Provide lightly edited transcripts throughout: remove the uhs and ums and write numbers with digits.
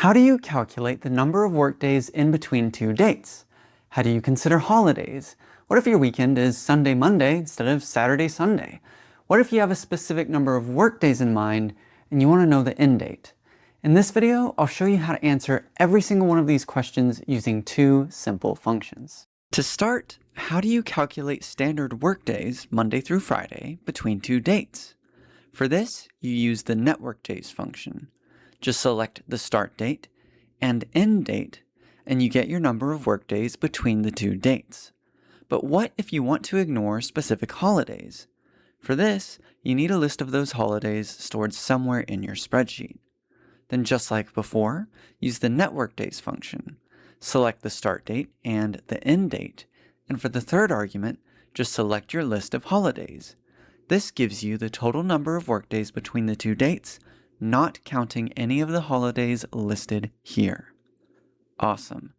How do you calculate the number of workdays in between two dates? How do you consider holidays? What if your weekend is Sunday, Monday instead of Saturday, Sunday? What if you have a specific number of workdays in mind and you want to know the end date? In this video, I'll show you how to answer every single one of these questions using two simple functions. To start, how do you calculate standard workdays, Monday through Friday, between two dates? For this, you use the netWorkdays function. Just select the start date and end date, and you get your number of workdays between the two dates. But what if you want to ignore specific holidays? For this, you need a list of those holidays stored somewhere in your spreadsheet. Then just like before, use the netWorkdays function. Select the start date and the end date, and for the third argument, just select your list of holidays. This gives you the total number of workdays between the two dates, not counting any of the holidays listed here. Awesome.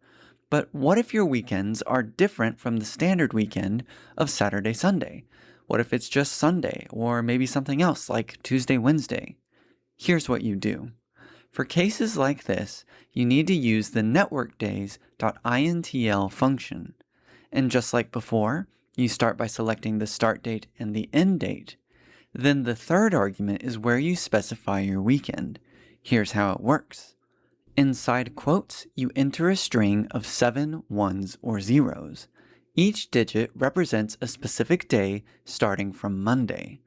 But what if your weekends are different from the standard weekend of Saturday, Sunday? What if it's just Sunday, or maybe something else like Tuesday, Wednesday? Here's what you do. For cases like this, you need to use the networkdays.intl function. And just like before, you start by selecting the start date and the end date. Then the third argument is where you specify your weekend. Here's how it works. Inside quotes, you enter a string of 7 ones or zeros. Each digit represents a specific day starting from Monday.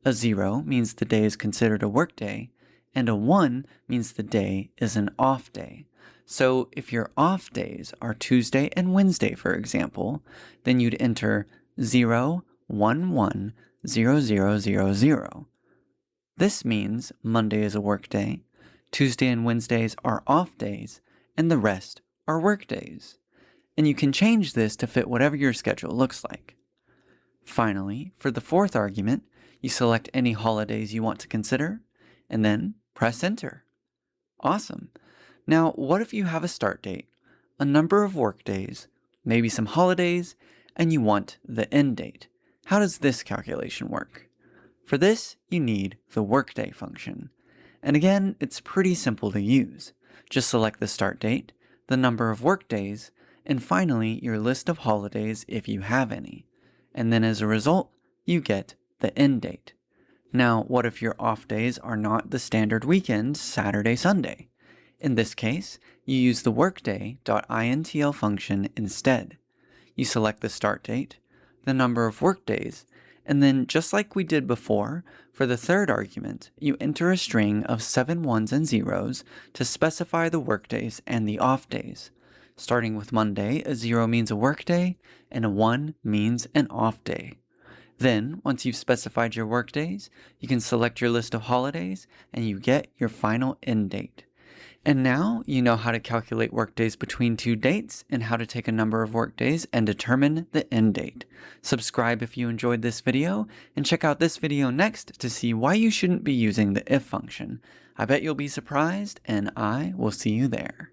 A 0 means the day is considered a workday, and a 1 means the day is an off day. So if your off days are Tuesday and Wednesday, for example, then you'd enter 0, 1, 1, 0, 0, 0, 0. This means Monday is a workday, Tuesday and Wednesdays are off days, and the rest are workdays. And you can change this to fit whatever your schedule looks like. Finally, for the fourth argument, you select any holidays you want to consider, and then press enter. Awesome. Now, what if you have a start date, a number of workdays, maybe some holidays, and you want the end date? How does this calculation work? For this, you need the Workday function. And again, it's pretty simple to use. Just select the start date, the number of workdays, and finally your list of holidays if you have any. And then as a result, you get the end date. Now, what if your off days are not the standard weekend, Saturday, Sunday? In this case, you use the workday.intl function instead. You select the start date, the number of workdays, and then just like we did before, for the third argument, you enter a string of 7 ones and zeros to specify the workdays and the off days. Starting with Monday, a 0 means a workday, and a 1 means an off day. Then, once you've specified your workdays, you can select your list of holidays, and you get your final end date. And now you know how to calculate workdays between two dates and how to take a number of workdays and determine the end date. Subscribe if you enjoyed this video, and check out this video next to see why you shouldn't be using the if function. I bet you'll be surprised, and I will see you there.